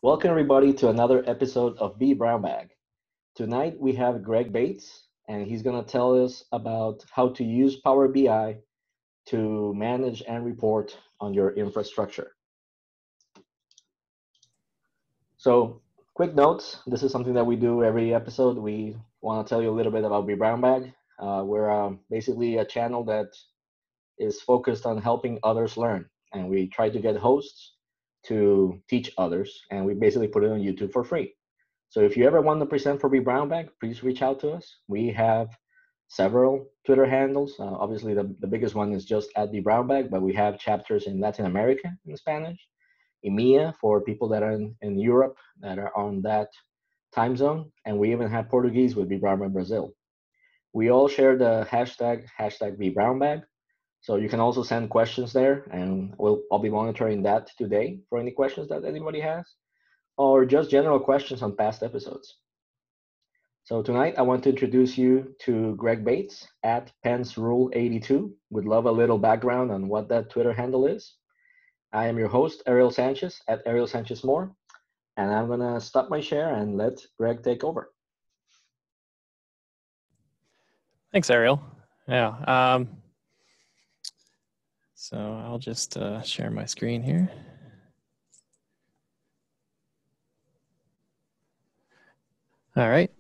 Welcome everybody to another episode of vBrownBag. Tonight we have Greg Bates, and he's going to tell us about how to use Power BI to manage and report on your infrastructure. So, quick notes. This is something that we do every episode. We want to tell you a little bit about vBrownBag. We're basically a channel that is focused on helping others learn, and we try to get hosts to teach others, and we basically put it on YouTube for free. So if you ever want to present for vBrownBag, please reach out to us. We have several Twitter handles. Obviously, the biggest one is just at vBrownBag, but we have chapters in Latin America in Spanish, EMEA for people that are in Europe that are on that time zone, and we even have Portuguese with vBrownBag Brazil. We all share the hashtag vBrownBag. So you can also send questions there, and I'll be monitoring that today for any questions that anybody has, or just general questions on past episodes. So tonight I want to introduce you to Greg Bates at Pence Rule 82. Would love a little background on what that Twitter handle is. I am your host, Ariel Sanchez at Ariel Sanchez More, and I'm gonna stop my share and let Greg take over. Thanks, Ariel. Yeah. So I'll just share my screen here. All right.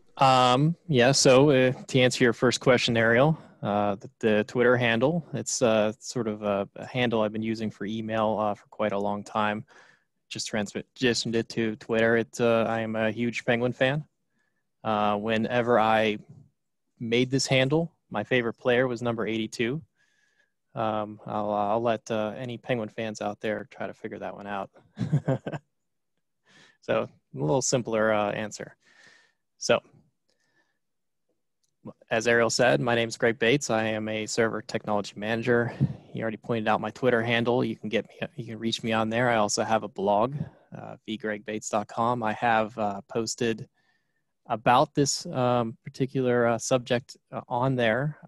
So to answer your first question, Ariel, the Twitter handle, it's sort of a handle I've been using for email for quite a long time. Just transitioned it to Twitter. I am a huge Penguin fan. Whenever I made this handle, my favorite player was number 82. I'll let any Penguin fans out there try to figure that one out. So a little simpler answer. So as Ariel said, my name is Greg Bates. I am a server technology manager. He already pointed out my Twitter handle. You can reach me on there. I also have a blog, vgregbates.com. I have posted about this particular subject on there.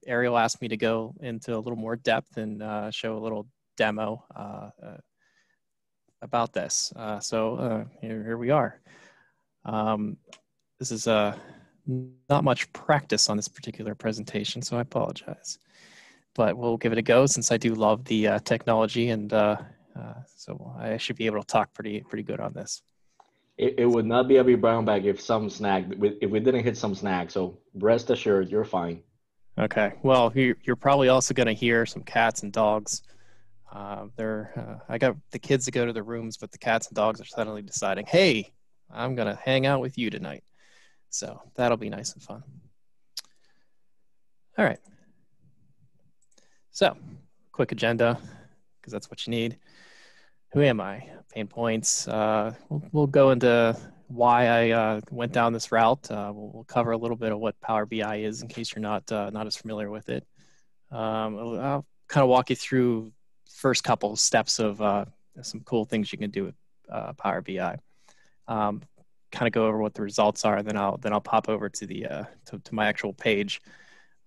Ariel asked me to go into a little more depth and show a little demo about this. So here we are. This is not much practice on this particular presentation, so I apologize. But we'll give it a go since I do love the technology, and so I should be able to talk pretty good on this. It would not be a vBrownBag if we didn't hit some snag. So rest assured, you're fine. Okay. Well, you're probably also going to hear some cats and dogs. I got the kids to go to their rooms, but the cats and dogs are suddenly deciding, hey, I'm going to hang out with you tonight. So that'll be nice and fun. All right. So quick agenda, because that's what you need. Who am I? Pain points. We'll go into why I went down this route. We'll cover a little bit of what Power BI is in case you're not as familiar with it. I'll kind of walk you through first couple steps of some cool things you can do with Power BI. Kind of go over what the results are, and then I'll pop over to the to my actual page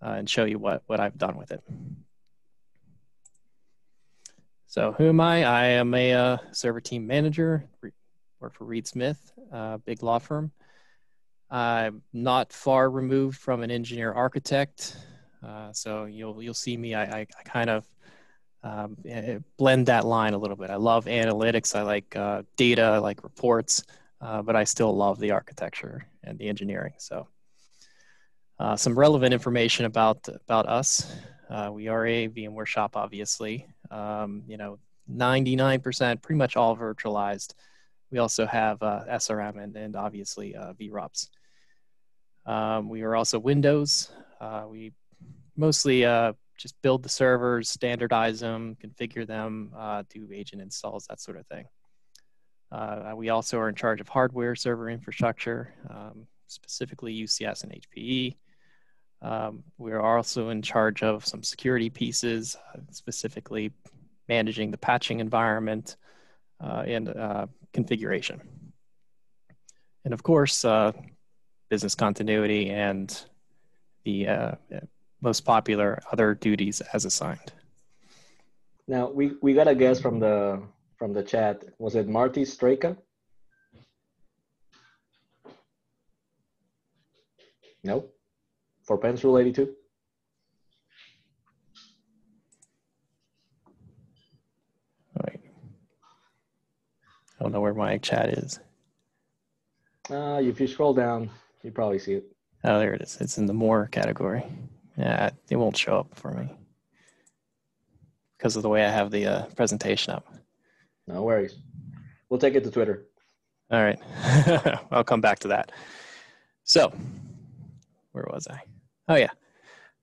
and show you what I've done with it. So who am I? I am a server team manager, work for Reed Smith, big law firm. I'm not far removed from an engineer architect. So you'll see me, I kind of blend that line a little bit. I love analytics, I like data, I like reports, but I still love the architecture and the engineering. So some relevant information about us. We are a VMware shop, obviously. 99%, pretty much all virtualized. We also have SRM and obviously vROPS. We are also Windows. We mostly just build the servers, standardize them, configure them, do agent installs, that sort of thing. We also are in charge of hardware server infrastructure, specifically UCS and HPE. We are also in charge of some security pieces, specifically managing the patching environment and configuration. And of course, business continuity and the most popular other duties as assigned. Now we got a guess from the from the chat. Was it Marty Straka? No. For Pens Rule 82? Wait. I don't know where my chat is. If you scroll down, you probably see it. Oh, there it is. It's in the more category. Yeah, it won't show up for me because of the way I have the presentation up. No worries. We'll take it to Twitter. All right. I'll come back to that. So, where was I? Oh, yeah.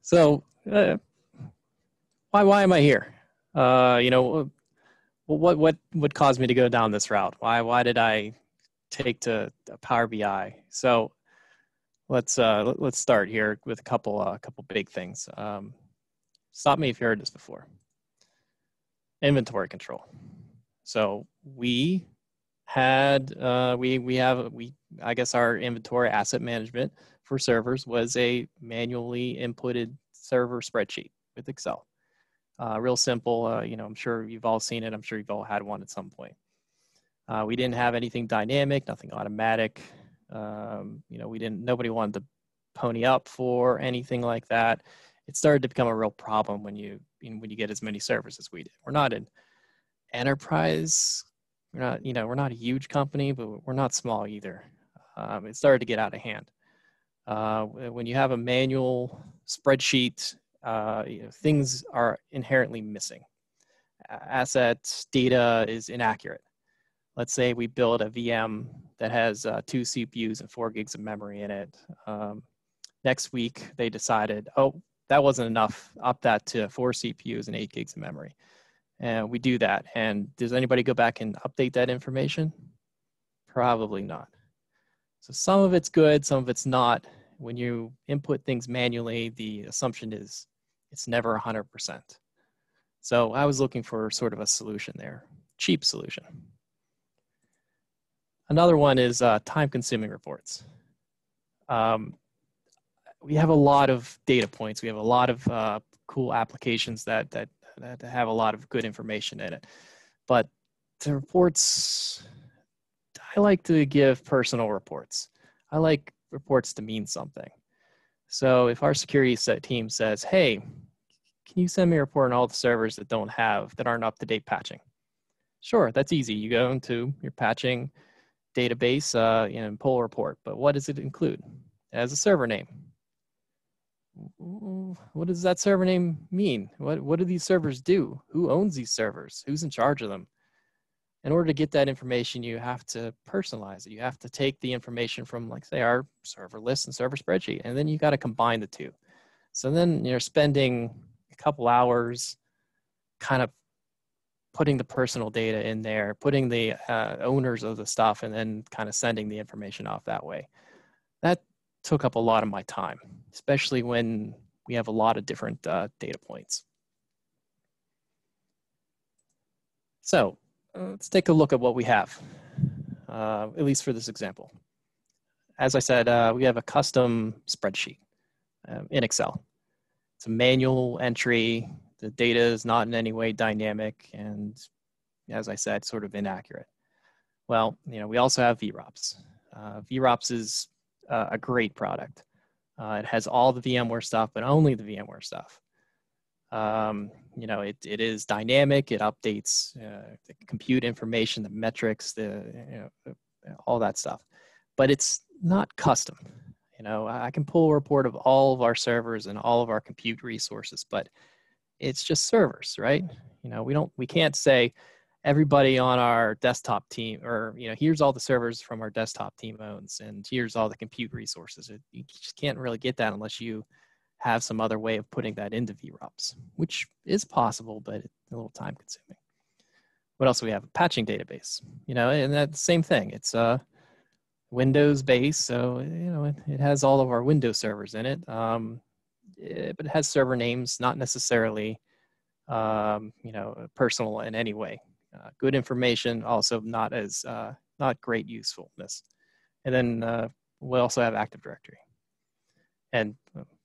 So, why am I here? What caused me to go down this route? Why did I take to Power BI? So, let's start here with a couple big things. Stop me if you heard this before. Inventory control. So we had I guess our inventory asset management for servers was a manually inputted server spreadsheet with Excel. Real simple. I'm sure you've all seen it. I'm sure you've all had one at some point. We didn't have anything dynamic, nothing automatic. Nobody wanted to pony up for anything like that. It started to become a real problem when you get as many servers as we did. We're not an enterprise. We're not a huge company, but we're not small either. It started to get out of hand. When you have a manual spreadsheet, things are inherently missing. Assets, data is inaccurate. Let's say we build a VM that has 2 CPUs and 4 gigs of memory in it. Next week, they decided, oh, that wasn't enough. Up that to 4 CPUs and 8 gigs of memory. And we do that. And does anybody go back and update that information? Probably not. So some of it's good, some of it's not. When you input things manually, the assumption is it's never 100%. So I was looking for sort of a solution there, cheap solution. Another one is time-consuming reports. We have a lot of data points. We have a lot of cool applications that have a lot of good information in it. But the reports, I like to give personal reports. I like reports to mean something. So if our security team says, hey, can you send me a report on all the servers that aren't up-to-date patching? Sure, that's easy. You go into your patching database and pull a report. But what does it include? It has a server name. What does that server name mean? What do these servers do? Who owns these servers? Who's in charge of them? In order to get that information, you have to personalize it. You have to take the information from, like, say, our server list and server spreadsheet, and then you got to combine the two. So then you're spending a couple hours kind of putting the personal data in there, putting the owners of the stuff, and then kind of sending the information off that way. That took up a lot of my time, especially when we have a lot of different data points. So let's take a look at what we have, at least for this example. As I said, we have a custom spreadsheet in Excel. It's a manual entry. The data is not in any way dynamic, and as I said, sort of inaccurate. Well, we also have vRops. vRops is a great product. It has all the VMware stuff, but only the VMware stuff. It is dynamic. It updates the compute information, the metrics, all that stuff. But it's not custom. I can pull a report of all of our servers and all of our compute resources, but it's just servers, right? We can't say everybody on our desktop team, or here's all the servers from our desktop team owns, and here's all the compute resources. You just can't really get that unless you have some other way of putting that into vRops, which is possible, but it's a little time consuming. What else do we have? A patching database, and that's the same thing. It's Windows based, so it has all of our Windows servers in it, but it has server names, not necessarily personal in any way. Good information, also not great usefulness. And then we also have Active Directory. And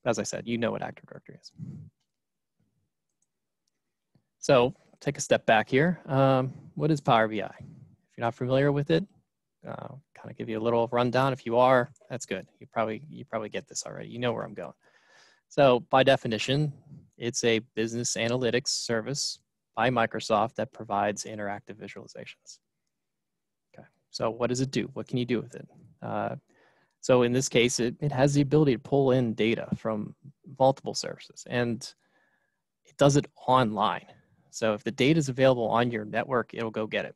as I said, what Active Directory is. So take a step back here. What is Power BI? If you're not familiar with it, kind of give you a little rundown. If you are, that's good. You probably get this already. You know where I'm going. So by definition, it's a business analytics service by Microsoft that provides interactive visualizations. Okay, so what does it do? What can you do with it? So in this case, it has the ability to pull in data from multiple services, and it does it online. So if the data is available on your network, it'll go get it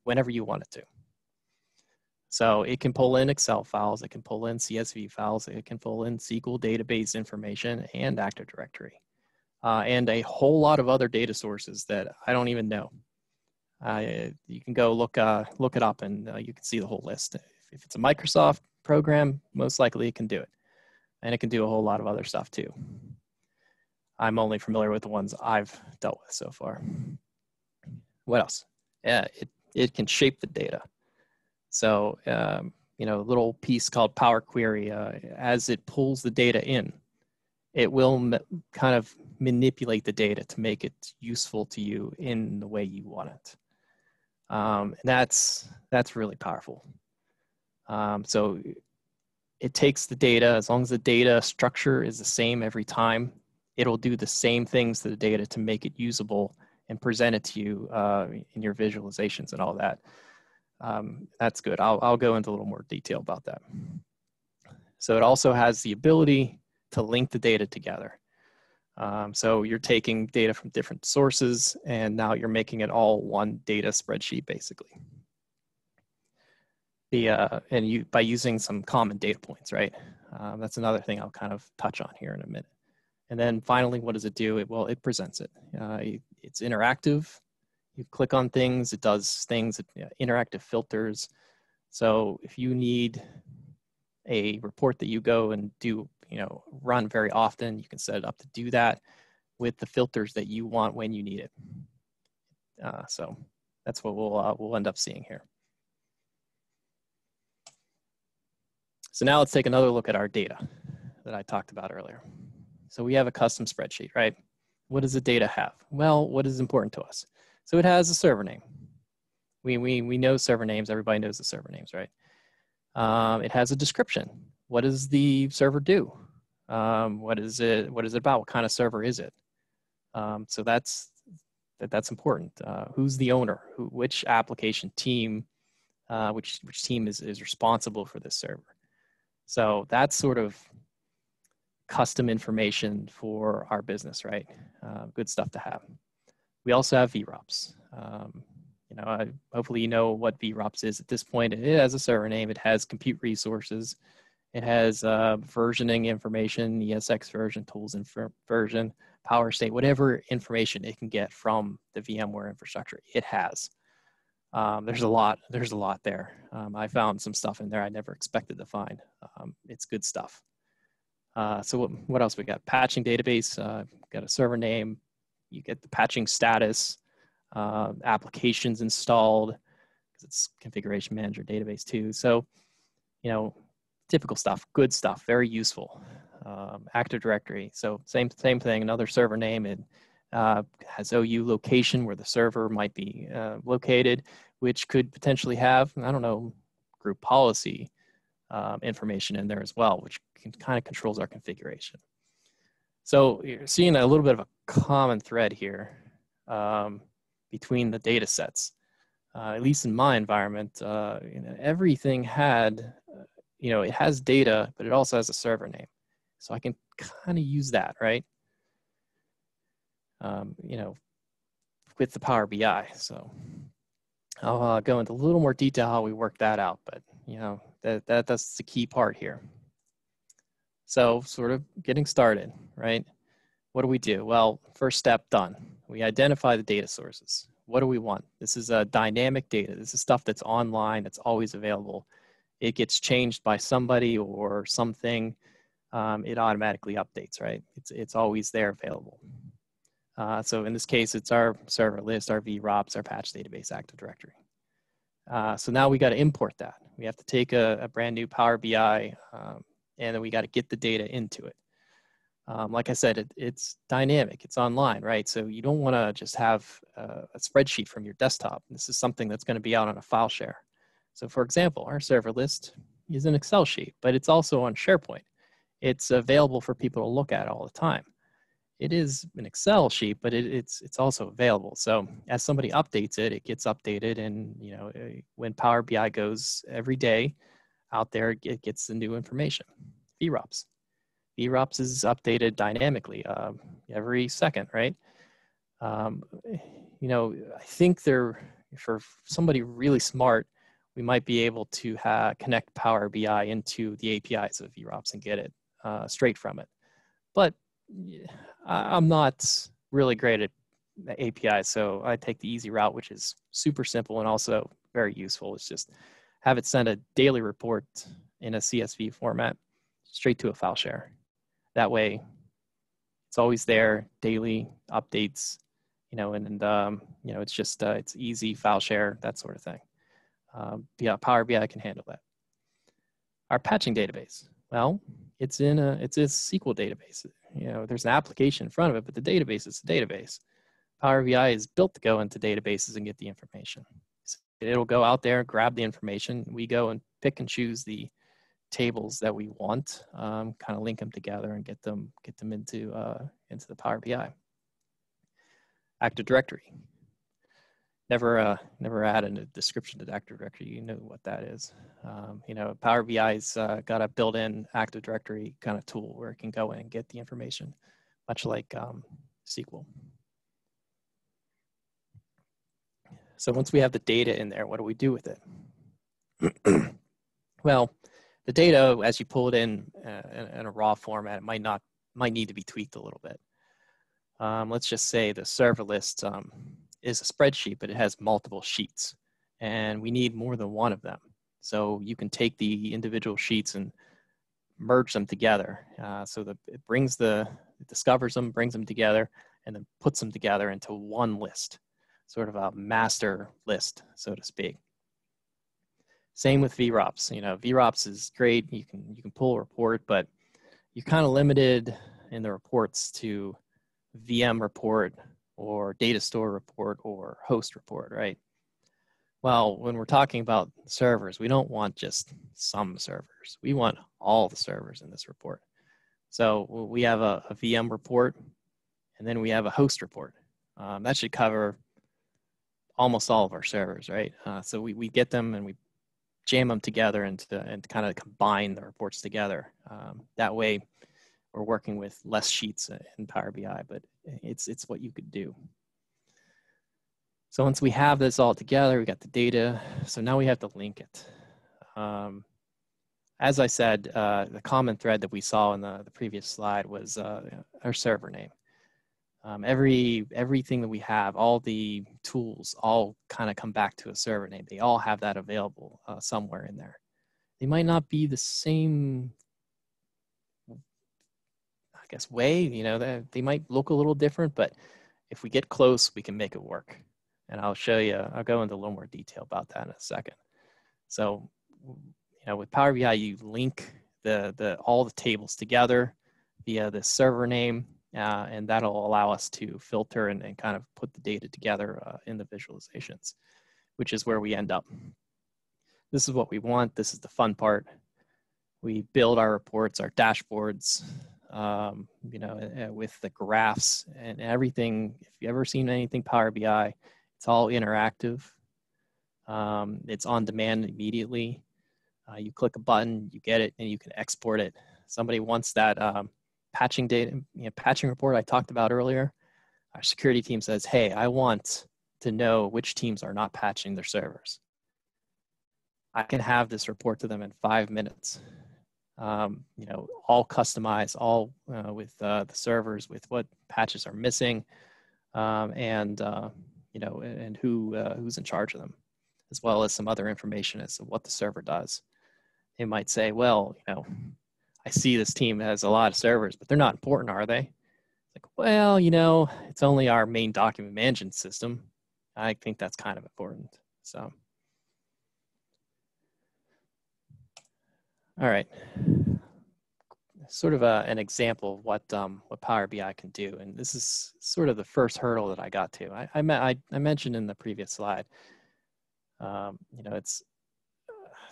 whenever you want it to. So it can pull in Excel files, it can pull in CSV files, it can pull in SQL database information and Active Directory, and a whole lot of other data sources that I don't even know. You can go look it up, and you can see the whole list. If it's a Microsoft program, most likely it can do it. And it can do a whole lot of other stuff too. I'm only familiar with the ones I've dealt with so far. What else? Yeah, it can shape the data. So, you know, a little piece called Power Query, as it pulls the data in, it will kind of manipulate the data to make it useful to you in the way you want it. And that's really powerful. So it takes the data, as long as the data structure is the same every time, it'll do the same things to the data to make it usable and present it to you in your visualizations and all that. That's good. I'll go into a little more detail about that. So it also has the ability to link the data together. So you're taking data from different sources, and now you're making it all one data spreadsheet, basically. By using some common data points, right? That's another thing I'll kind of touch on here in a minute. And then finally, what does it do? It presents it. It's interactive. You click on things, it does things, interactive filters. So if you need a report that you go and do, run very often, you can set it up to do that with the filters that you want when you need it. So that's what we'll end up seeing here. So now let's take another look at our data that I talked about earlier. So we have a custom spreadsheet, right? What does the data have? Well, what is important to us? So it has a server name. We know server names. Everybody knows the server names, right? It has a description. What does the server do? What is it about? What kind of server is it? So that's important. Who's the owner? Which application team? Which team is responsible for this server? So that's sort of custom information for our business, right? Good stuff to have. We also have vRops. Hopefully you know what vRops is at this point. It has a server name. It has compute resources. It has versioning information, ESX version, tools version, power state, whatever information it can get from the VMware infrastructure. It has. There's a lot there. I found some stuff in there I never expected to find. It's good stuff. So what else we got? Patching database, got a server name. You get the patching status, applications installed, because it's configuration manager database too. So, typical stuff, good stuff, very useful. Active Directory, so same thing, another server name. It has OU location where the server might be located, which could potentially have, group policy information in there as well, which kind of controls our configuration. So you're seeing a little bit of a common thread here between the data sets. At least in my environment, everything had, it has data, but it also has a server name. So I can kind of use that, right? With the Power BI. So I'll go into a little more detail how we work that out, but that's the key part here. So sort of getting started, right? What do? Well, first step done. We identify the data sources. What do we want? This is dynamic data. This is stuff that's online, that's always available. It gets changed by somebody or something. It automatically updates, right? It's always there available. So in this case, it's our server list, our vRops, our patch database, Active Directory. So now we got to import that. We have to take a brand new Power BI, and then we got to get the data into it. Like I said, it's dynamic, it's online, right? So you don't want to just have a spreadsheet from your desktop. This is something that's going to be out on a file share. So for example, our server list is an Excel sheet, but it's also on SharePoint. It's available for people to look at all the time. It is an Excel sheet, but it's also available. So as somebody updates it, it gets updated, and when Power BI goes every day out there, it gets the new information. vRops. vRops is updated dynamically every second, right? I think for somebody really smart, we might be able to connect Power BI into the APIs of vRops and get it straight from it. But I'm not really great at APIs, so I take the easy route, which is super simple and also very useful. It's just have it send a daily report in a CSV format straight to a file share. That way, it's always there, daily updates, it's just it's easy file share, that sort of thing. Power BI can handle that. Our patching database, well, it's a SQL database. There's an application in front of it, but the database is a database. Power BI is built to go into databases and get the information. So it'll go out there, grab the information. We go and pick and choose the tables that we want, kind of link them together and get them into the Power BI. Active Directory. Never added a description to the Active Directory. You know what that is. Power BI's got a built-in Active Directory kind of tool where it can go in and get the information, much like SQL. So once we have the data in there, what do we do with it? Well, the data, as you pull it in a raw format, it might need to be tweaked a little bit. Let's just say the server list is a spreadsheet, but it has multiple sheets, and we need more than one of them. So you can take the individual sheets and merge them together. So it discovers them, brings them together, and then puts them together into one list, sort of a master list, so to speak. Same with vRops. vRops is great. You can pull a report, but you're kind of limited in the reports to VM report or data store report or host report, right? Well, when we're talking about servers, we don't want just some servers. We want all the servers in this report. So we have a VM report, and then we have a host report. That should cover almost all of our servers, right? So we get them and we jam them together and kind of combine the reports together. That way, we're working with less sheets in Power BI, but it's what you could do. So once we have this all together, we got the data. So now we have to link it. As I said, the common thread that we saw in the previous slide was our server name. Everything that we have, all the tools, all kind of come back to a server name. They all have that available somewhere in there. They might not be the same, I guess, way. They might look a little different, but if we get close, we can make it work. And I'll show you. I'll go into a little more detail about that in a second. So, with Power BI, you link all the tables together via the server name. And that'll allow us to filter and kind of put the data together in the visualizations, which is where we end up. This is what we want. This is the fun part. We build our reports, our dashboards, with the graphs and everything. If you've ever seen anything Power BI, it's all interactive. It's on demand immediately. You click a button, you get it, and you can export it. Somebody wants that patching data, patching report I talked about earlier. Our security team says, hey, I want to know which teams are not patching their servers. I can have this report to them in 5 minutes. All customized, all with the servers, with what patches are missing, and who's in charge of them, as well as some other information as to what the server does. They might say, well, I see this team has a lot of servers, but they're not important, are they? Like, well, it's only our main document management system. I think that's kind of important. So, all right. sort of an example of what Power BI can do. And this is sort of the first hurdle that I got to. I mentioned in the previous slide, you know,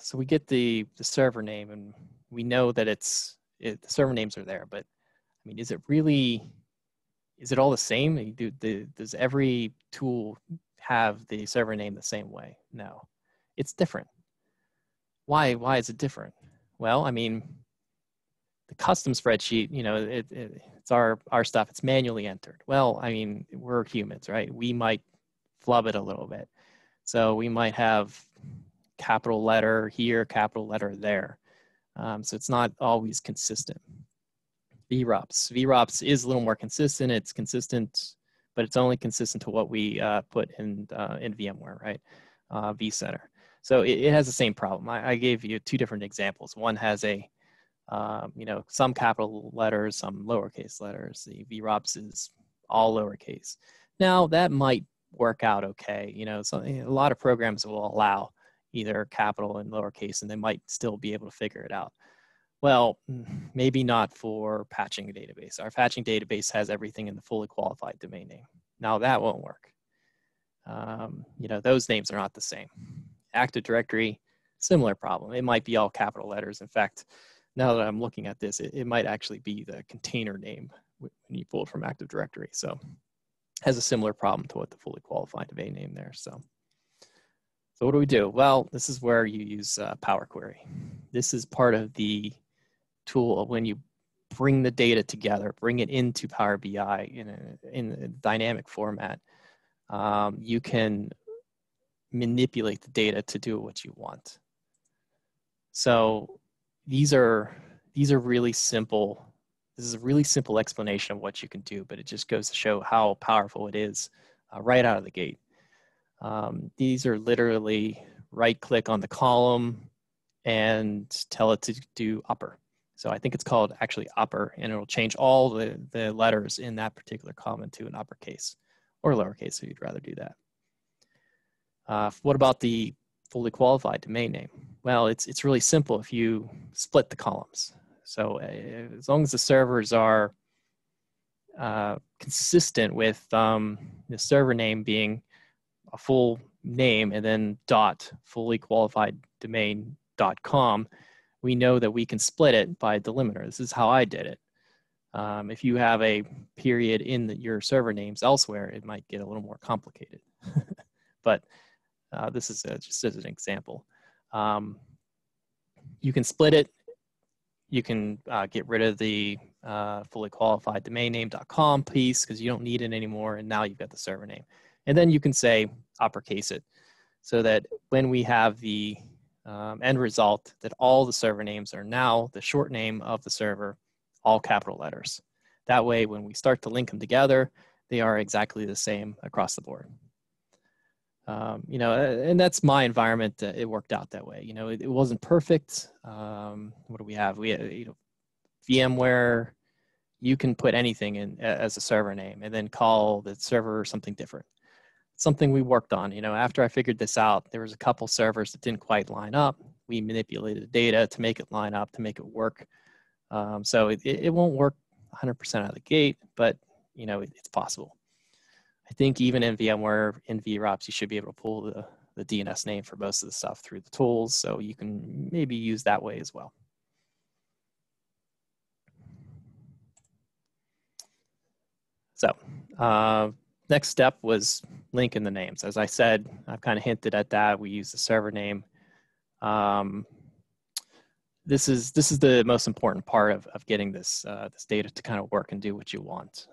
so we get the server name and we know that the server names are there, but I mean, is it all the same? Does every tool have the server name the same way? No, it's different. Why is it different? Well, I mean, the custom spreadsheet, you know, it's our stuff. It's manually entered. Well, I mean, we're humans, right? We might flub it a little bit. So we might have capital letter here, capital letter there. So it's not always consistent. VROPS is a little more consistent. It's consistent, but it's only consistent to what we put in VMware, right? vCenter. So it has the same problem. I gave you two different examples. One has a you know, some capital letters, some lowercase letters. The VROPS is all lowercase. Now that might work out okay. You know, a lot of programs will allow either capital and lowercase, and they might still be able to figure it out. Well, maybe not for patching a database. Our patching database has everything in the fully qualified domain name. Now that won't work. You know, those names are not the same. Active Directory, similar problem. It might be all capital letters. In fact, now that I'm looking at this, it might actually be the container name when you pull it from Active Directory. So it has a similar problem to what the fully qualified domain name there. So what do we do? Well, this is where you use Power Query. This is part of the tool when you bring the data together, bring it into Power BI in a dynamic format. You can manipulate the data to do what you want. So these are really simple. This is a really simple explanation of what you can do, but it just goes to show how powerful it is right out of the gate. These are literally right-click on the column and tell it to do upper. So I think it's called actually upper, and it'll change all the letters in that particular column to an uppercase or lowercase if you'd rather do that. What about the fully qualified domain name? Well, it's really simple if you split the columns. So as long as the servers are consistent with the server name being a full name and then fully qualified domain.com, we know that we can split it by delimiter. This is how I did it. If you have a period in your server names elsewhere, it might get a little more complicated. But this is just as an example. You can split it. You can get rid of the fully qualified domain name.com piece because you don't need it anymore, and now you've got the server name. And then you can say uppercase it so that when we have the end result, that all the server names are now the short name of the server, all capital letters. That way, when we start to link them together, they are exactly the same across the board. You know, and that's my environment. It worked out that way. You know, it wasn't perfect. What do we have? We have, you know, VMware. You can put anything in as a server name and then call the server something different. Something we worked on. You know, after I figured this out, there was a couple servers that didn't quite line up. We manipulated the data to make it line up, to make it work. So it won't work 100% out of the gate, but you know, it's possible. I think even in VMware, in VROPS, you should be able to pull the DNS name for most of the stuff through the tools, so you can maybe use that way as well. So next step was linking the names. As I said, I've kind of hinted at that. We use the server name. This is the most important part of getting this data to kind of work and do what you want.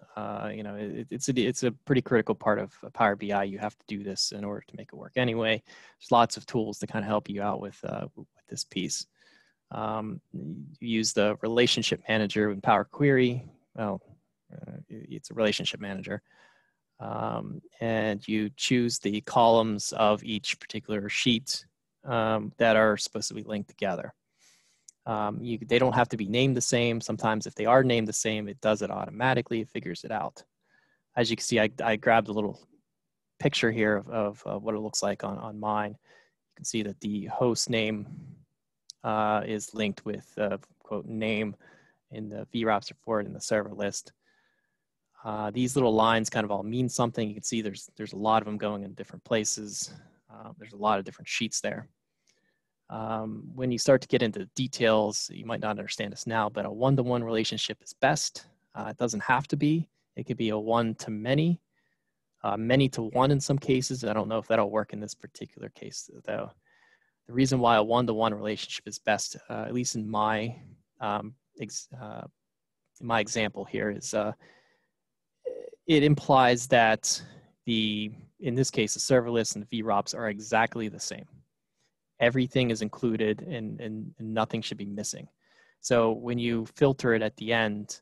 You know, it's a pretty critical part of Power BI. You have to do this in order to make it work anyway. There's lots of tools to kind of help you out with this piece. You use the relationship manager in Power Query. Well, it's a relationship manager. And you choose the columns of each particular sheet that are supposed to be linked together. They don't have to be named the same. Sometimes if they are named the same, it does it automatically. It figures it out. As you can see, I grabbed a little picture here of what it looks like on mine. You can see that the host name is linked with quote name, in the VROPS report in the server list. These little lines kind of all mean something. You can see there's a lot of them going in different places. There's a lot of different sheets there. When you start to get into details, you might not understand this now, but a one-to-one relationship is best. It doesn't have to be. It could be a one-to-many, many-to-one in some cases. I don't know if that'll work in this particular case, though. The reason why a one-to-one relationship is best, at least in my example here, is it implies that in this case, the server list and the VROPS are exactly the same. Everything is included and nothing should be missing. So when you filter it at the end,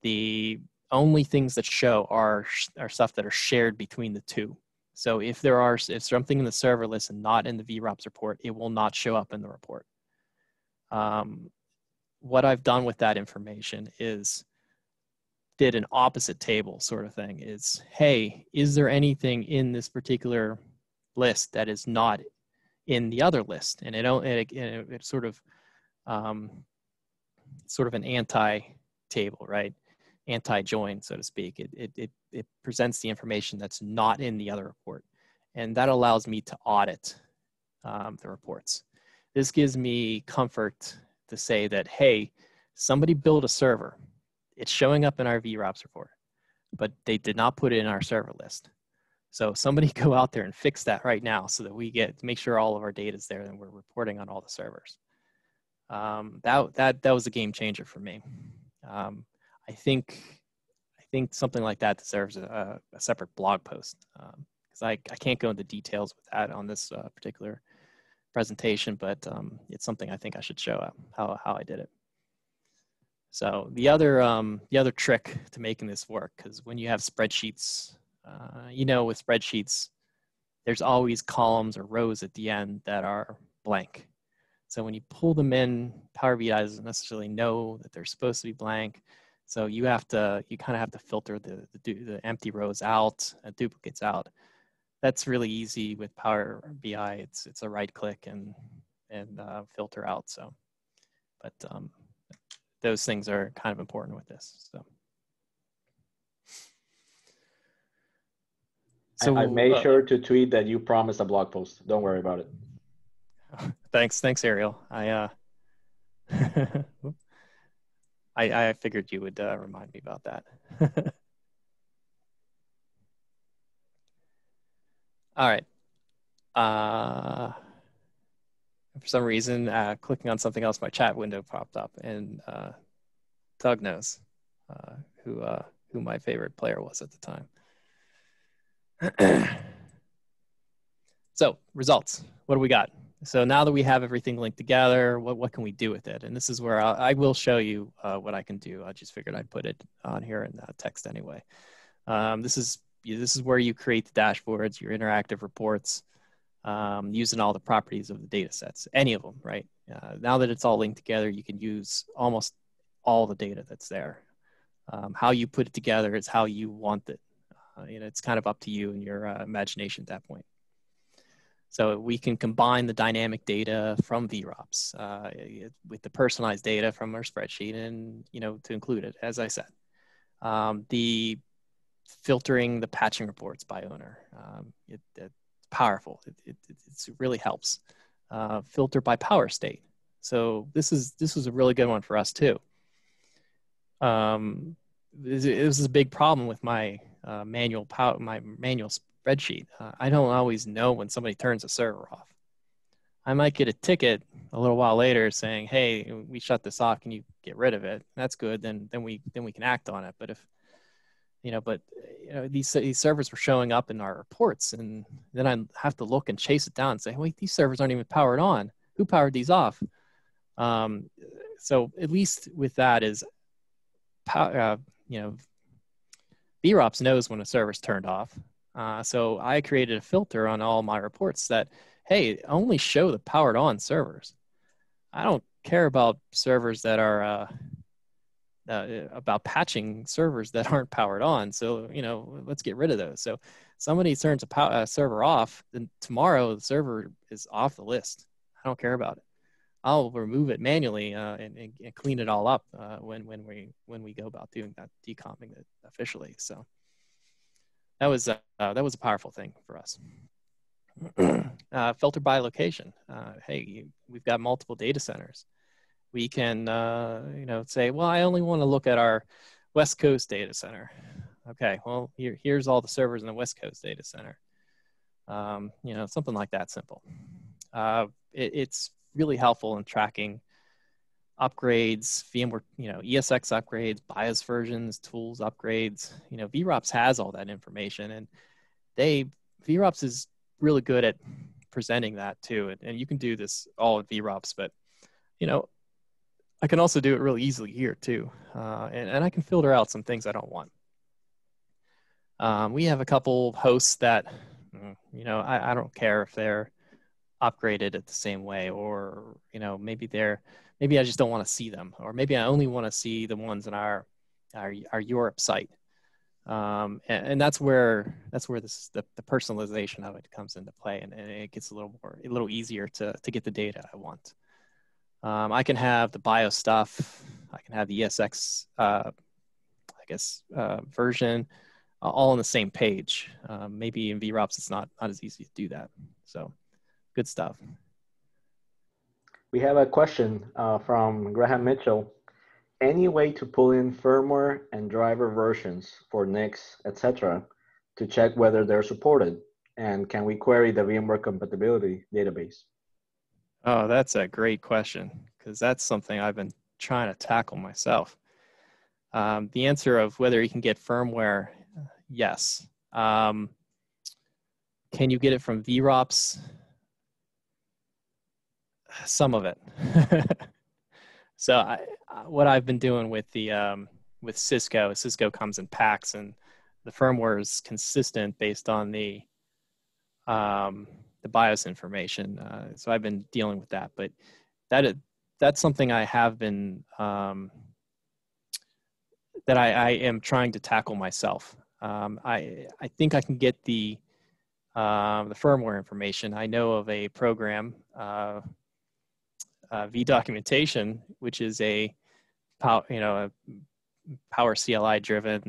the only things that show are stuff that are shared between the two. So if something in the server list and not in the VROPS report, it will not show up in the report. What I've done with that information is did an opposite table sort of thing. Is, hey, is there anything in this particular list that is not in the other list? And it's sort of an anti-table, right? Anti-join, so to speak. It presents the information that's not in the other report. And that allows me to audit the reports. This gives me comfort to say that, hey, somebody built a server. It's showing up in our VROPS report, but they did not put it in our server list. So somebody go out there and fix that right now so that make sure all of our data is there and we're reporting on all the servers. That was a game changer for me. I think something like that deserves a separate blog post, because I can't go into details with that on this particular presentation, but it's something I think I should show up how I did it. So the other trick to making this work, because when you have spreadsheets, with spreadsheets, there's always columns or rows at the end that are blank. So when you pull them in, Power BI doesn't necessarily know that they're supposed to be blank. So you kind of have to filter the empty rows out and duplicates out. That's really easy with Power BI. It's a right click and filter out. So, but those things are kind of important with this. So I made sure to tweet that you promised a blog post. Don't worry about it. Thanks, Ariel. I figured you would remind me about that. All right. For some reason, clicking on something else, my chat window popped up, and Doug knows who my favorite player was at the time. So results, what do we got? So now that we have everything linked together, what can we do with it? And this is where I will show you what I can do. I just figured I'd put it on here in text anyway. This is where you create the dashboards, your interactive reports, using all the properties of the data sets, any of them, right? Now that it's all linked together, you can use almost all the data that's there. How you put it together is how you want it. It's kind of up to you and your imagination at that point. So we can combine the dynamic data from VROPS with the personalized data from our spreadsheet, and to include it, as I said. The filtering the patching reports by owner, it's powerful. It really helps. Filter by power state. So this was a really good one for us too. This is a big problem with my manual spreadsheet. I don't always know when somebody turns a server off. I might get a ticket a little while later saying, "Hey, we shut this off. Can you get rid of it?" That's good. Then we can act on it. But if these servers were showing up in our reports, and then I have to look and chase it down and say, "Wait, these servers aren't even powered on. Who powered these off?" So at least with that is, vRops knows when a server's turned off. So I created a filter on all my reports that, hey, only show the powered on servers. I don't care about servers that are about patching servers that aren't powered on. So, let's get rid of those. So somebody turns a server off, then tomorrow the server is off the list. I don't care about it. I'll remove it manually and clean it all up when we go about doing that, decomping it officially. So that was a powerful thing for us. Filter by location. Hey, we've got multiple data centers. We can say, well, I only want to look at our West Coast data center. Okay, well, here's all the servers in the West Coast data center. Something like that simple. It's really helpful in tracking upgrades, VMware, ESX upgrades, BIOS versions, tools upgrades. vRops has all that information, and vRops is really good at presenting that too. And you can do this all in vRops, but I can also do it really easily here too. And I can filter out some things I don't want. We have a couple hosts that, I don't care if they're upgraded it the same way, or maybe I just don't want to see them, or maybe I only want to see the ones in our Europe site. And that's where the personalization of it comes into play, and it gets a little easier to get the data I want. I can have the BIOS stuff, I can have the ESX version all on the same page. Maybe in vRops it's not as easy to do that. So good stuff. We have a question from Graham Mitchell. Any way to pull in firmware and driver versions for NICs, etc., to check whether they're supported? And can we query the VMware compatibility database? Oh, that's a great question, because that's something I've been trying to tackle myself. The answer of whether you can get firmware, yes. Can you get it from vRops? Some of it. So what I've been doing with with Cisco comes in packs, and the firmware is consistent based on the BIOS information. So I've been dealing with that, but that's something I have been that I am trying to tackle myself. I think I can get the firmware information. I know of a program, vDocumentation, which is a Power CLI driven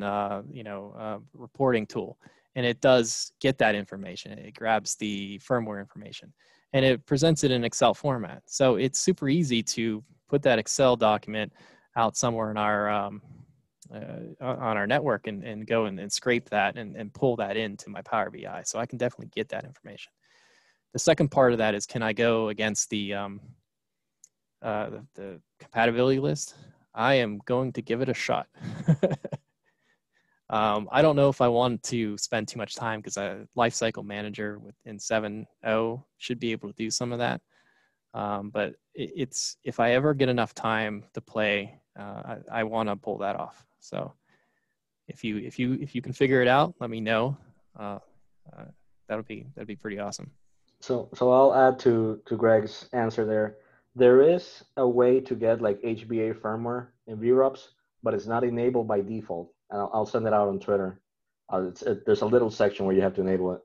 reporting tool, and it does get that information. It grabs the firmware information and it presents it in Excel format. So it's super easy to put that Excel document out somewhere in our on our network and go and scrape that and pull that into my Power BI. So I can definitely get that information. The second part of that is, can I go against the compatibility list? I am going to give it a shot. I don't know if I want to spend too much time, because a lifecycle manager in 7.0 should be able to do some of that. But it's, if I ever get enough time to play, I want to pull that off. So if you can figure it out, let me know. That'd be pretty awesome. So I'll add to Greg's answer there. There is a way to get like HBA firmware in vRops, but it's not enabled by default. And I'll send it out on Twitter. There's a little section where you have to enable it.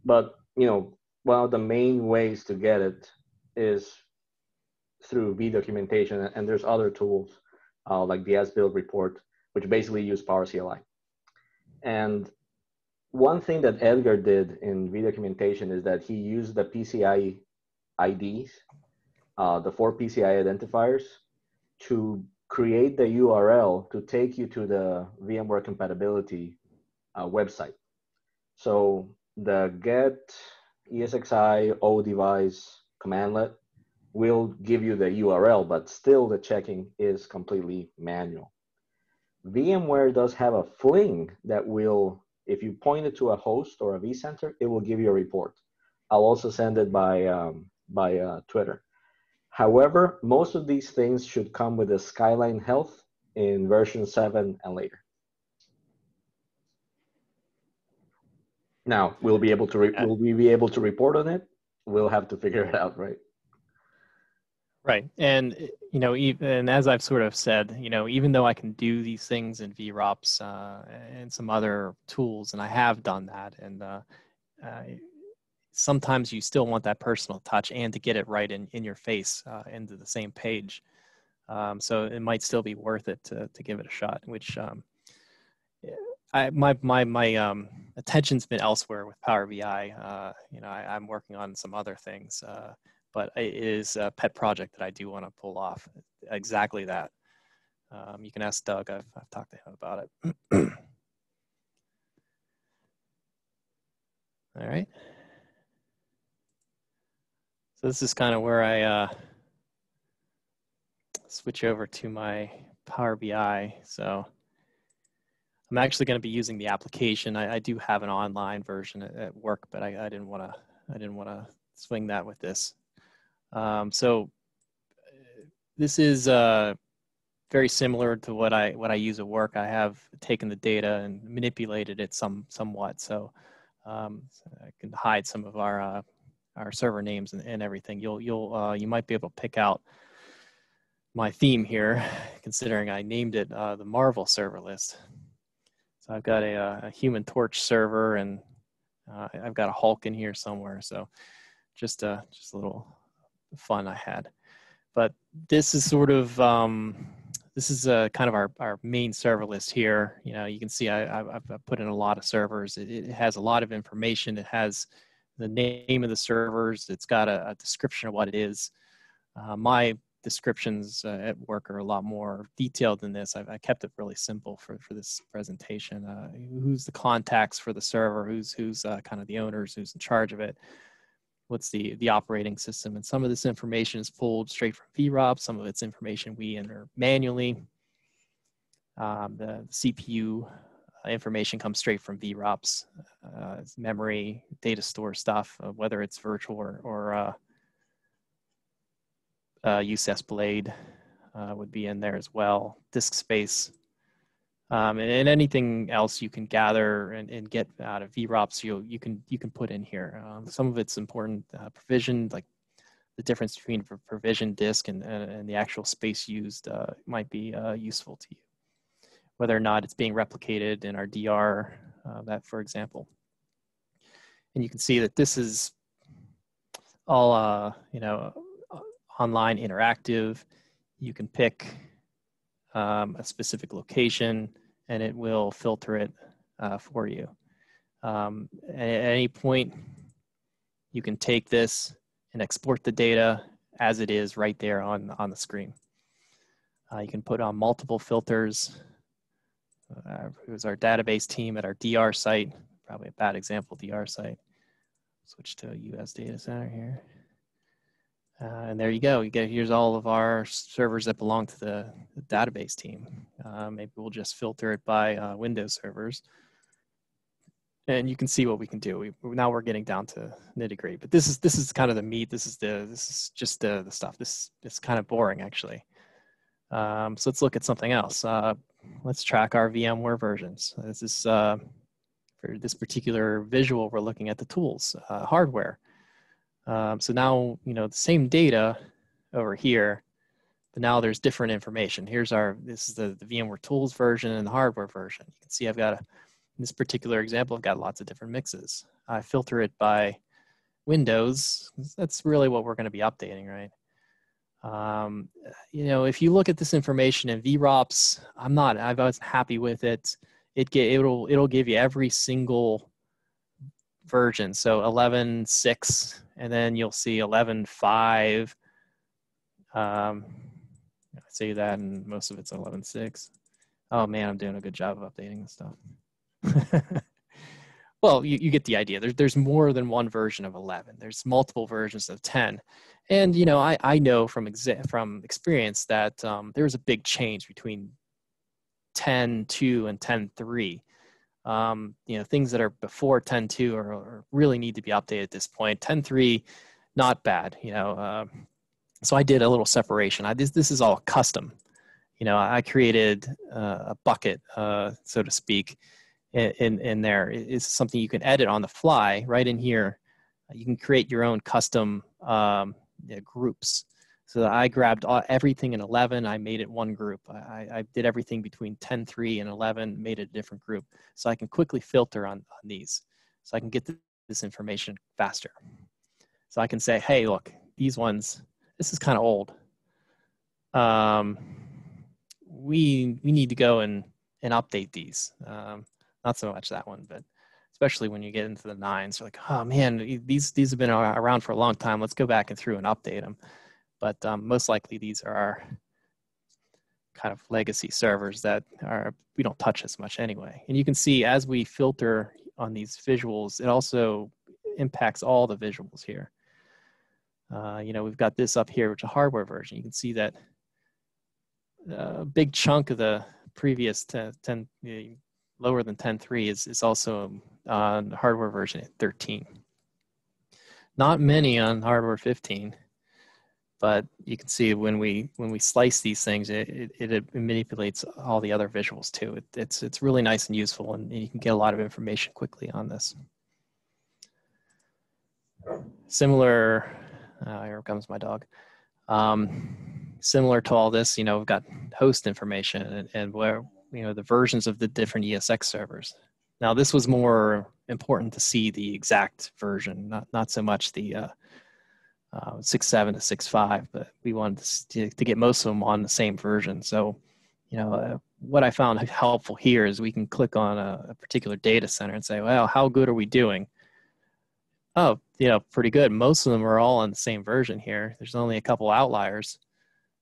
But one of the main ways to get it is through vDocumentation, and there's other tools like the as-built report, which basically use Power CLI. And one thing that Edgar did in vDocumentation is that he used the PCI IDs, the 4 PCI identifiers, to create the URL to take you to the VMware compatibility website. So the get ESXi O device commandlet will give you the URL, but still the checking is completely manual. VMware does have a fling that will, if you point it to a host or a vCenter, it will give you a report. I'll also send it by Twitter. However, most of these things should come with a Skyline Health in version 7 and later. Now, will we be able to report on it? We'll have to figure it out, right? Right. And, even as I've sort of said, even though I can do these things in vRops and some other tools, and I have done that, and sometimes you still want that personal touch and to get it right in your face into the same page. So it might still be worth it to give it a shot, which my attention's been elsewhere with Power BI. You know, I'm working on some other things, but it is a pet project that I do want to pull off. Exactly that. You can ask Doug. I've talked to him about it. All right. So this is kind of where I switch over to my Power BI. So I'm actually going to be using the application. I do have an online version at work, but I didn't want to swing that with this. So this is very similar to what I use at work. I have taken the data and manipulated it somewhat. So I can hide some of our server names and everything. You might be able to pick out my theme here, considering I named it the Marvel server list. So I've got a Human Torch server, and I've got a Hulk in here somewhere. So just a little fun I had. But this is sort of this is kind of our main server list here. You know, you can see I've put in a lot of servers. It has a lot of information. It has the name of the servers. It's got a description of what it is. My descriptions at work are a lot more detailed than this. I kept it really simple for this presentation. Who's the contacts for the server? Who's kind of the owners? Who's in charge of it? What's the operating system? And some of this information is pulled straight from VROP. Some of it's information we enter manually. The CPU information comes straight from VROPs. Memory, data store stuff, whether it's virtual or UCS Blade would be in there as well. Disk space, and anything else you can gather and get out of VROPs, you can put in here. Some of it's important provision, like the difference between provision disk and the actual space used might be useful to you. Whether or not it's being replicated in our DR, that for example. And you can see that this is all you know, online interactive. You can pick a specific location and it will filter it for you. At any point, you can take this and export the data as it is right there on the screen. You can put on multiple filters. Here's our database team at our DR site, probably a bad example DR site. Switch to a US data center here. And there you go. Here's all of our servers that belong to the database team. Maybe we'll just filter it by Windows servers. And you can see what we can do. Now we're getting down to nitty gritty. But this is kind of the meat. This is just the stuff. It's kind of boring actually. So let's look at something else. Let's track our VMware versions. This is for this particular visual. We're looking at the tools, hardware. So now, you know, the same data over here, but now there's different information. This is the VMware tools version and the hardware version. You can see I've got, in this particular example, I've got lots of different mixes. I filter it by Windows. That's really what we're going to be updating, right? You know, if you look at this information in VROPs, I wasn't happy with it. It'll give you every single version. So 11.6, and then you'll see 11.5. I say that, and most of it's 11.6. Oh man, I'm doing a good job of updating this stuff. Well, you get the idea. There's more than one version of 11. There's multiple versions of 10. And, you know, I know from experience that there's a big change between 10.2 and 10.3. You know, things that are before 10.2 are really need to be updated at this point. 10.3, not bad, you know. So I did a little separation. This is all custom. You know, I created a bucket, so to speak, in there. It's something you can edit on the fly right in here. You can create your own custom groups. So I grabbed everything in 11. I made it one group. I did everything between 10.3 and 11, made it a different group. So I can quickly filter on these. So I can get this information faster. So I can say, hey, look, these ones, this is kind of old. We need to go and update these. Not so much that one, but especially when you get into the 9s, you're like, oh man, these have been around for a long time. Let's go back and through and update them. But most likely these are our kind of legacy servers that we don't touch as much anyway. And you can see as we filter on these visuals, it also impacts all the visuals here. We've got this up here, which is a hardware version. You can see that a big chunk of the previous 10 lower than 10.3 is also on hardware version 13. Not many on hardware 15, but you can see when we slice these things, it manipulates all the other visuals too. It's really nice and useful, and you can get a lot of information quickly on this. Similar, here comes my dog. Similar to all this, we've got host information and where, the versions of the different ESX servers. Now, this was more important to see the exact version, not so much the 6.7 to 6.5, but we wanted to get most of them on the same version. So, what I found helpful here is we can click on a particular data center and say, well, how good are we doing? Oh, pretty good. Most of them are all on the same version here. There's only a couple outliers.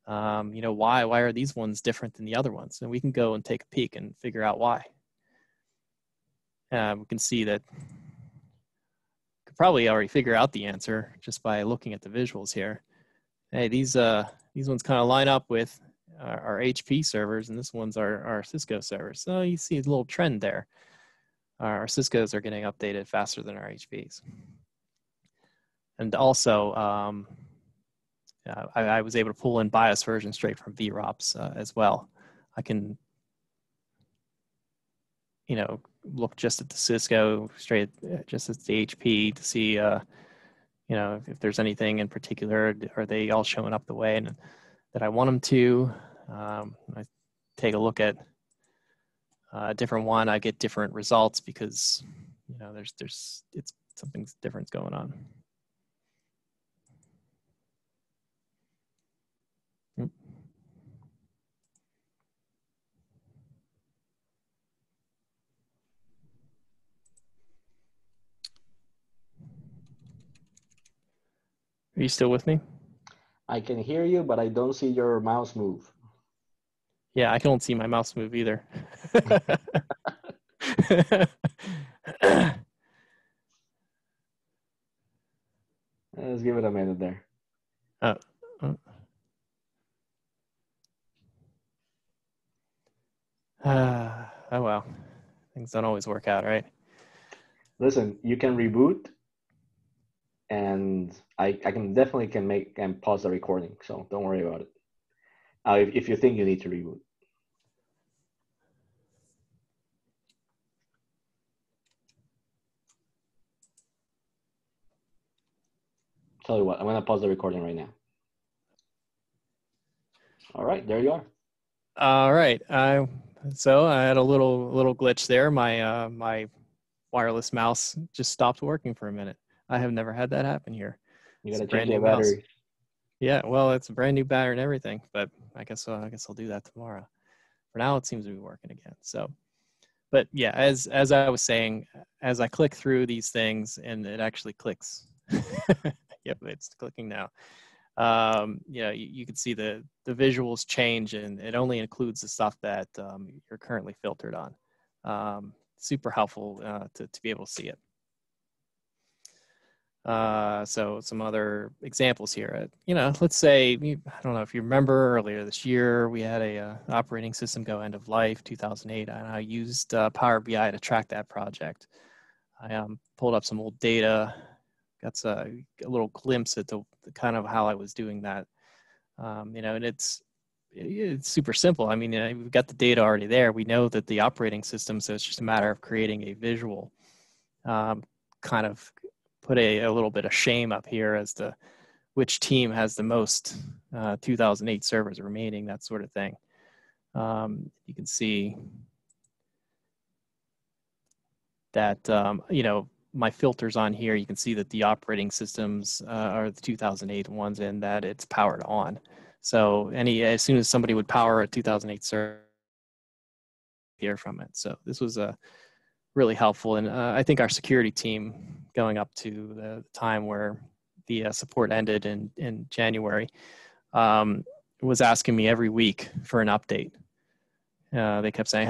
Why are these ones different than the other ones? And we can go and take a peek and figure out why. We can see that could probably already figure out the answer just by looking at the visuals here. Hey, these ones kind of line up with our HP servers, and this one's our Cisco servers. So you see a little trend there. Our Ciscos are getting updated faster than our HPs. And also, I was able to pull in BIOS version straight from vRops as well. I can, look just at the Cisco, just at the HP to see, if there's anything in particular, are they all showing up the way that I want them to. I take a look at a different one, I get different results because, it's something different going on. Are you still with me? I can hear you, but I don't see your mouse move. Yeah, I don't see my mouse move either. Let's give it a minute there. Oh well, things don't always work out, right? Listen, you can reboot, and I can definitely make and pause the recording, so don't worry about it. If you think you need to reboot. Tell you what, I'm gonna pause the recording right now. All right, there you are. All right, so I had a little glitch there. My wireless mouse just stopped working for a minute. I have never had that happen here. You gotta change the battery. Mouse. Yeah, well, it's a brand new battery and everything, but I guess I'll do that tomorrow. For now, it seems to be working again. So, but yeah, as I was saying, as I click through these things, and it actually clicks. Yep, it's clicking now. You can see the visuals change, and it only includes the stuff that you're currently filtered on. Super helpful to be able to see it. So some other examples here. Let's say, I don't know if you remember earlier this year, we had a operating system go end of life, 2008, and I used PowerBI to track that project. I pulled up some old data, got a little glimpse at the kind of how I was doing that. And it's super simple. I mean, we've got the data already there. We know that the operating system, so it's just a matter of creating a visual, kind of put a little bit of shame up here as to which team has the most 2008 servers remaining, that sort of thing. You can see that, my filters on here, you can see that the operating systems are the 2008 ones and that it's powered on. So as soon as somebody would power a 2008 server, hear from it. So this was really helpful. And I think our security team, going up to the time where the support ended in January, was asking me every week for an update. They kept saying,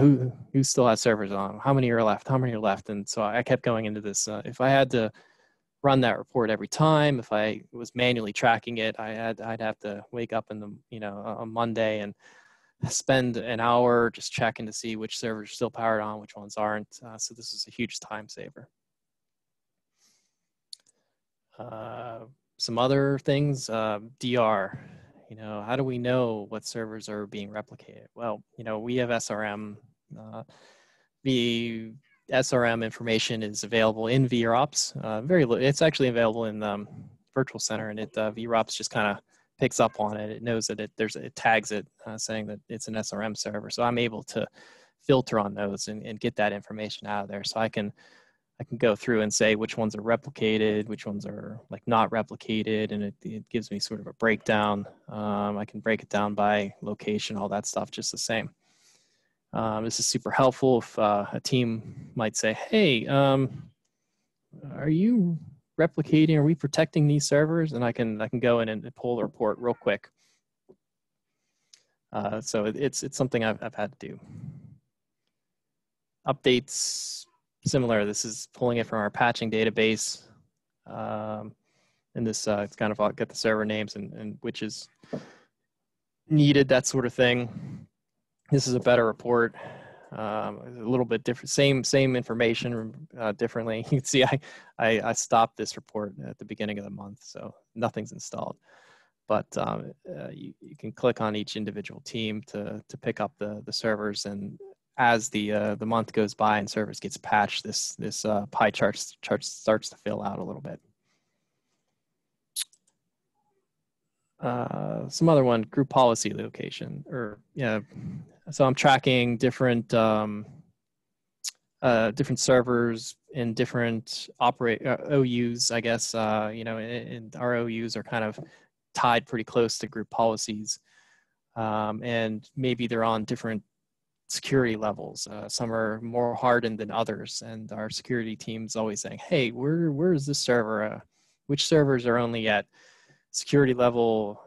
who still has servers on? How many are left? How many are left? And so I kept going into this. If I had to run that report every time, if I was manually tracking it, I'd have to wake up on Monday and spend an hour just checking to see which servers are still powered on, which ones aren't. So this is a huge time saver. Some other things, DR. How do we know what servers are being replicated? Well, we have SRM. The SRM information is available in vRops. It's actually available in Virtual Center, and vRops just kind of picks up on it. It knows that it tags it, saying that it's an SRM server. So I'm able to filter on those and get that information out of there. So I can go through and say which ones are replicated, which ones are not replicated, and it gives me sort of a breakdown. I can break it down by location, all that stuff, just the same. This is super helpful if a team might say, hey, are you replicating? Are we protecting these servers? And I can go in and pull the report real quick. So it's something I've had to do. Updates, similar. This is pulling it from our patching database. And this it's kind of get the server names and which is needed, that sort of thing. This is a better report. A little bit different, same information, differently. You can see I stopped this report at the beginning of the month, so nothing's installed. But you can click on each individual team to pick up the servers, and as the month goes by and servers gets patched, this pie chart starts to fill out a little bit. Some other one, group policy location, so I'm tracking different servers in different OUs, I guess. And our OUs are kind of tied pretty close to group policies, and maybe they're on different security levels. Some are more hardened than others, and our security team's always saying, "Hey, where is this server? Which servers are only at security level?"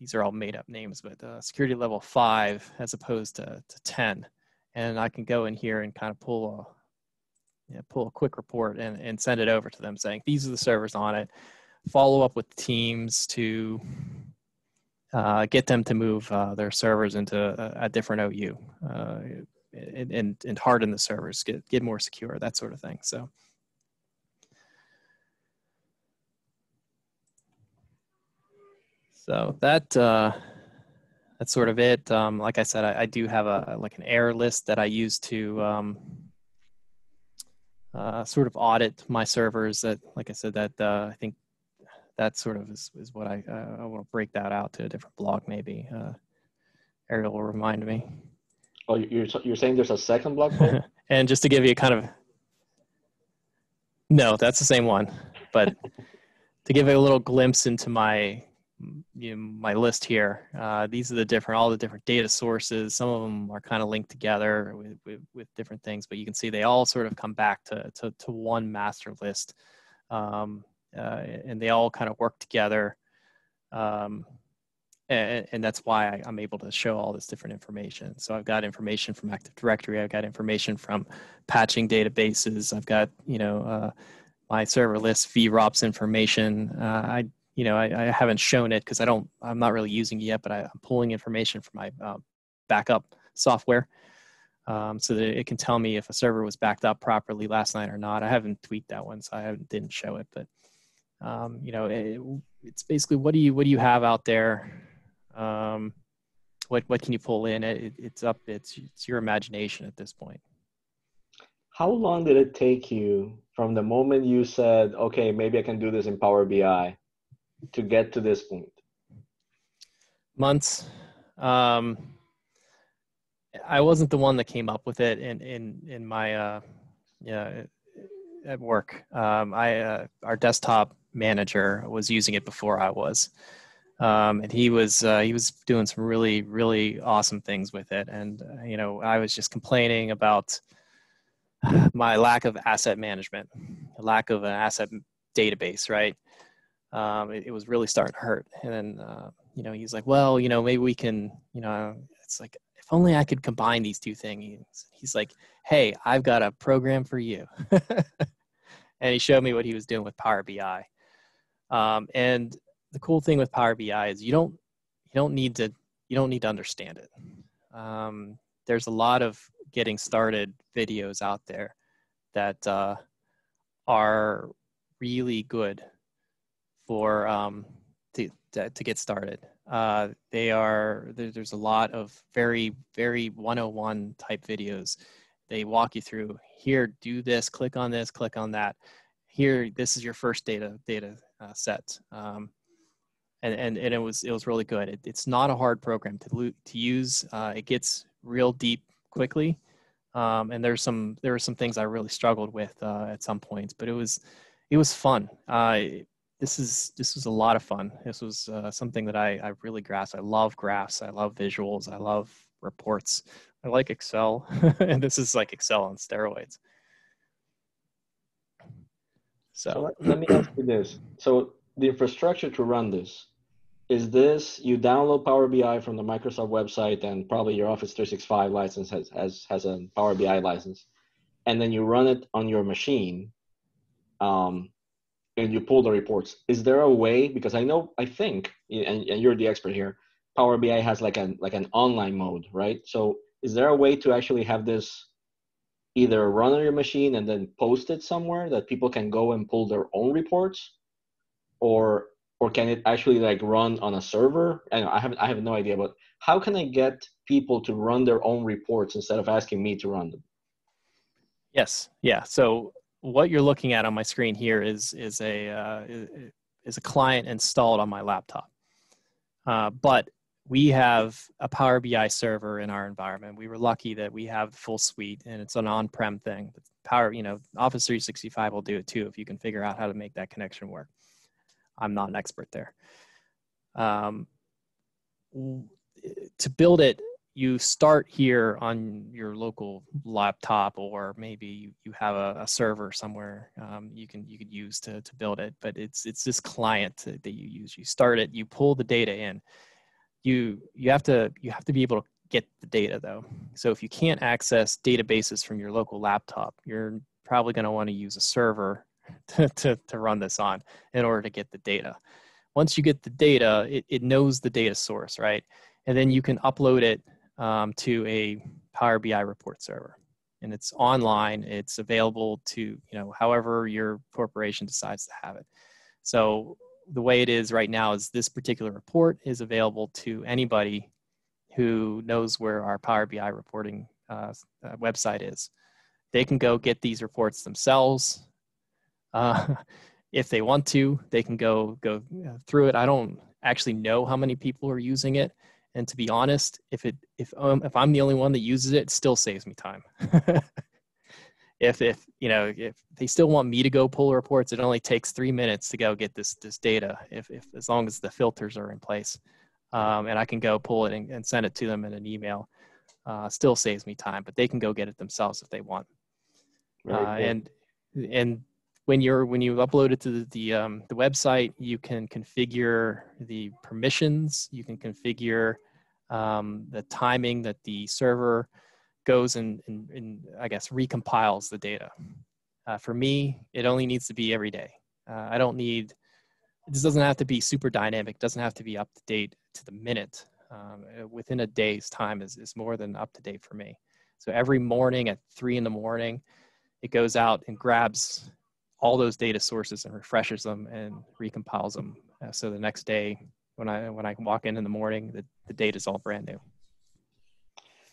These are all made up names, but security level 5 as opposed to 10. And I can go in here and kind of pull a quick report and send it over to them saying, these are the servers on it. Follow up with teams to get them to move their servers into a different OU and harden the servers, get more secure, that sort of thing. So that's sort of it. Like I said, I do have an error list that I use to sort of audit my servers. That, like I said, that I think that sort of is what I want to break that out to a different blog maybe. Ariel will remind me. Oh, you're saying there's a second blog post? And just to give you a kind of, no, that's the same one, but to give you a little glimpse into my list here, these are all the different data sources. Some of them are kind of linked together with different things, but you can see they all sort of come back to one master list, and they all kind of work together, and that's why I'm able to show all this different information. So I've got information from Active Directory, I've got information from patching databases, I've got my server list vRops information. I haven't shown it because I'm not really using it yet, but I'm pulling information from my backup software, so that it can tell me if a server was backed up properly last night or not. I haven't tweaked that one, so I didn't show it, but it's basically what do you have out there? What can you pull in? It's your imagination at this point. How long did it take you from the moment you said, okay, maybe I can do this in Power BI, to get to this point? Months. I wasn't the one that came up with it in my at work. Our desktop manager was using it before I was, and he was doing some really, really awesome things with it. And I was just complaining about my lack of asset management, lack of an asset database, right? It was really starting to hurt. And then, he's like, well, maybe we can, it's like, if only I could combine these two things. He's like, hey, I've got a program for you. And he showed me what he was doing with Power BI. And the cool thing with Power BI is you don't need to understand it. There's a lot of getting started videos out there that are really good for to get started. There's a lot of very, very 101 type videos. They walk you through, here, do this, click on this, click on that. Here, this is your first data set. And it was really good. It's not a hard program to use. It gets real deep quickly. And there were some things I really struggled with at some points, but it was fun. This was a lot of fun. This was something that I really grasped. I love graphs. I love visuals. I love reports. I like Excel, and this is like Excel on steroids. So let me ask you this. So the infrastructure to run this, is this, you download Power BI from the Microsoft website, and probably your Office 365 license has a Power BI license, and then you run it on your machine, and you pull the reports. Is there a way, because I think, and you're the expert here, Power BI has like an online mode, right? So is there a way to actually have this either run on your machine and then post it somewhere that people can go and pull their own reports, or can it actually like run on a server? I have no idea, but how can I get people to run their own reports instead of asking me to run them? Yes, yeah. So what you're looking at on my screen here is a client installed on my laptop, but we have a Power BI server in our environment. We were lucky that we have the full suite, and it's an on-prem thing. Office 365 will do it too if you can figure out how to make that connection work. I'm not an expert there. To build it, you start here on your local laptop, or maybe you have a server somewhere you could use to build it. But it's this client that you use. You start it, you pull the data in. You have to be able to get the data though. So if you can't access databases from your local laptop, you're probably going to want to use a server to run this on in order to get the data. Once you get the data, it knows the data source, right? And then you can upload it to a Power BI report server. And it's online. It's available to, however your corporation decides to have it. So the way it is right now is this particular report is available to anybody who knows where our Power BI reporting website is. They can go get these reports themselves. If they want to, they can go through it. I don't actually know how many people are using it, and to be honest, if I'm the only one that uses it, it still saves me time. If they still want me to go pull reports, it only takes 3 minutes to go get this data. If as long as the filters are in place, and I can go pull it and send it to them in an email, still saves me time. But they can go get it themselves if they want. And when you upload it to the website, you can configure the permissions. You can configure the timing that the server goes and I guess recompiles the data. For me, it only needs to be every day. This doesn't have to be super dynamic. It doesn't have to be up to date to the minute. Within a day's time is more than up to date for me. So every morning at 3 a.m, it goes out and grabs all those data sources and refreshes them and recompiles them. So the next day, when I walk in the morning, the data is all brand new.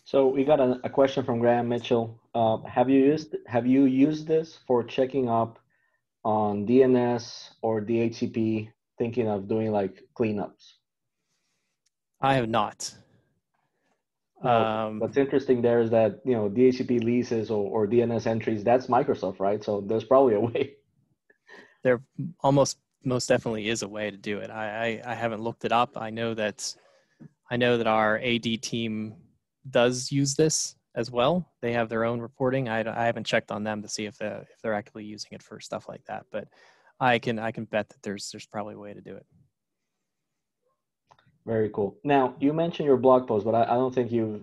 So we got a question from Graham Mitchell. Have you used this for checking up on DNS or DHCP, thinking of doing like cleanups? I have not. What's interesting there is that, DHCP leases or DNS entries, that's Microsoft, right? So there's probably a way. There almost most definitely is a way to do it. I haven't looked it up. I know that our AD team does use this as well. They have their own reporting. I haven't checked on them to see if they're actively using it for stuff like that, but I can bet that there's probably a way to do it. Very cool. Now, you mentioned your blog post, but I don't think you've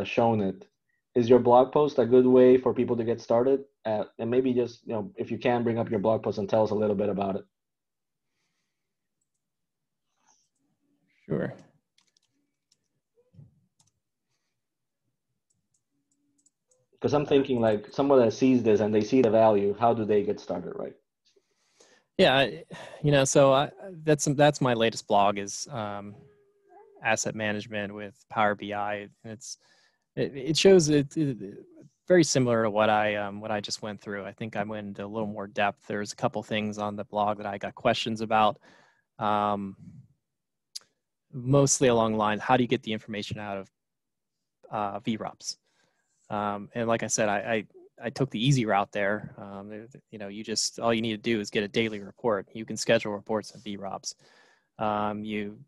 shown it. Is your blog post a good way for people to get started? And maybe just, if you can, bring up your blog post and tell us a little bit about it. Sure. Because I'm thinking like someone that sees this and they see the value, how do they get started, right? Yeah, so that's my latest blog is asset management with Power BI, and it shows it very similar to what I just went through. I think I went into a little more depth. There's a couple things on the blog that I got questions about, mostly along the lines, how do you get the information out of vRops? And like I said, I took the easy route there. All you need to do is get a daily report. You can schedule reports in vRops. You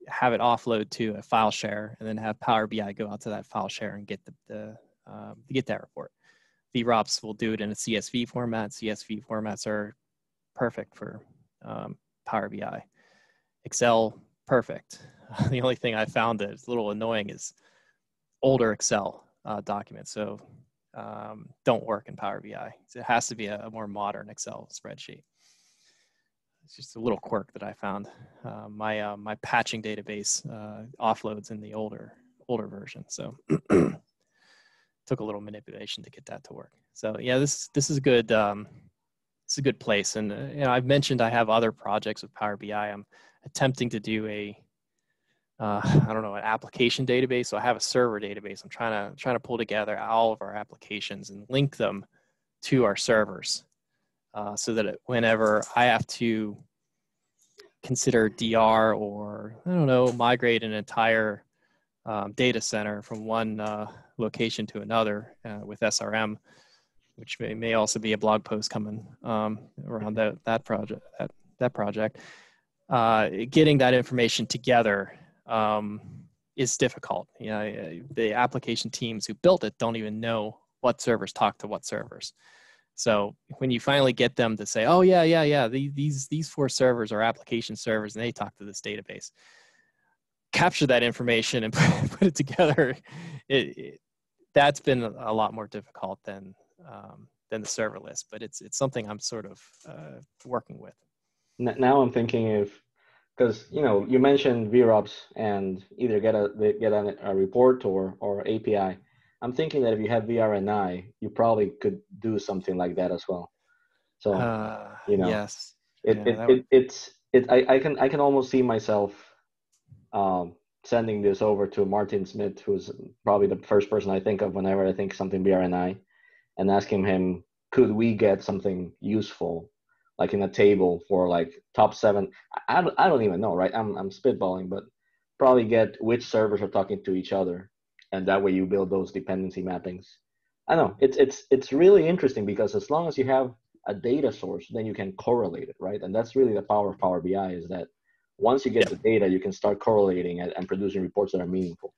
have it offload to a file share, and then have Power BI go out to that file share and get get that report. vRops will do it in a CSV format. CSV formats are perfect for Power BI. Excel, perfect. The only thing I found that is a little annoying is older Excel documents. So don't work in Power BI. It has to be a more modern Excel spreadsheet. It's just a little quirk that I found. My patching database offloads in the older version, so took a little manipulation to get that to work. So yeah, this is a good it's a good place. And I've mentioned I have other projects with Power BI. I'm attempting to do an application database. So I have a server database. I'm trying to pull together all of our applications and link them to our servers, so that whenever I have to consider DR or migrate an entire data center from one location to another with SRM, which may also be a blog post coming around that project. Getting that information together is difficult. The application teams who built it don't even know what servers talk to what servers. So when you finally get them to say, oh yeah, these 4 servers are application servers and they talk to this database, capture that information and put it together, that's been a lot more difficult than the server list, but it's something I'm sort of working with. Now I'm thinking because you mentioned vRops and either get a report or API. I'm thinking that if you have VRNI, you probably could do something like that as well. So yes, I can almost see myself sending this over to Martin Smith, who's probably the first person I think of whenever I think something VRNI, and asking him, could we get something useful, like in a table for like top 7? I don't even know, right? I'm spitballing, but probably get which servers are talking to each other, and that way you build those dependency mappings. I know it's really interesting because as long as you have a data source, then you can correlate it, right? And that's really the power of Power BI, is that once you get the data, you can start correlating and producing reports that are meaningful.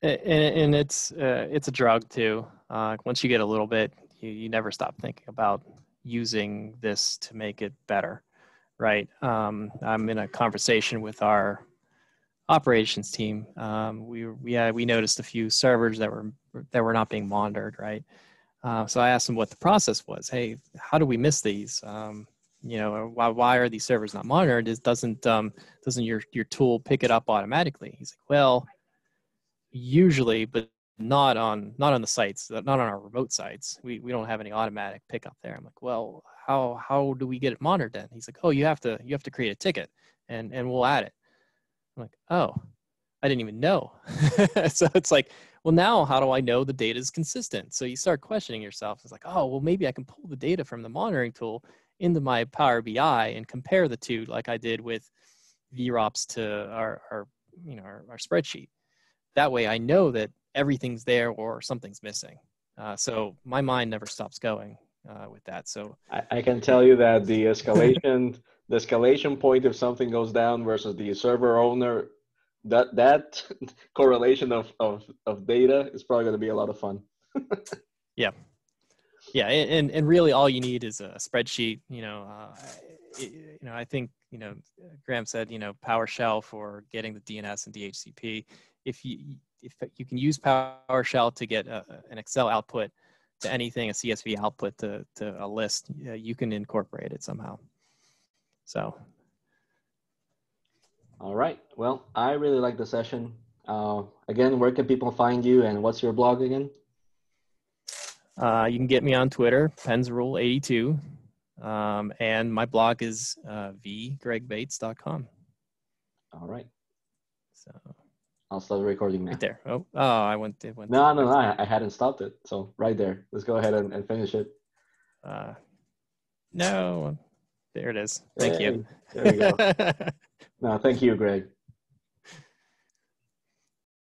And it's a drug too. Once you get a little bit, you never stop thinking about using this to make it better, right? I'm in a conversation with our operations team. We noticed a few servers that were not being monitored, right? So I asked them what the process was. Hey, how do we miss these? Why are these servers not monitored? Doesn't your tool pick it up automatically? He's like, well, usually, but not on the sites, not on our remote sites. We don't have any automatic pickup there. I'm like, well, how do we get it monitored then? He's like, oh, you have to create a ticket and we'll add it. I'm like, oh, I didn't even know. So it's like, well, now how do I know the data is consistent? So you start questioning yourself. It's like, oh, well, maybe I can pull the data from the monitoring tool into my Power BI and compare the two, like I did with vRops to our spreadsheet. that way I know that everything's there or something's missing. So my mind never stops going with that. So I can tell you that the escalation point if something goes down versus the server owner, that correlation of data is probably going to be a lot of fun. yeah. Yeah, and really all you need is a spreadsheet. I think Graham said PowerShell for getting the DNS and DHCP. If you can use PowerShell to get an Excel output to anything, a CSV output to a list, you can incorporate it somehow. So. All right. Well, I really like the session. Again, where can people find you, and what's your blog again? You can get me on Twitter, PensRule82, and my blog is vgregbates.com. All right. So I'll start the recording now. Right there. Oh, I went. No, I hadn't stopped it. So right there. Let's go ahead and finish it. No, there it is. Thank you. There we go. No, thank you, Greg.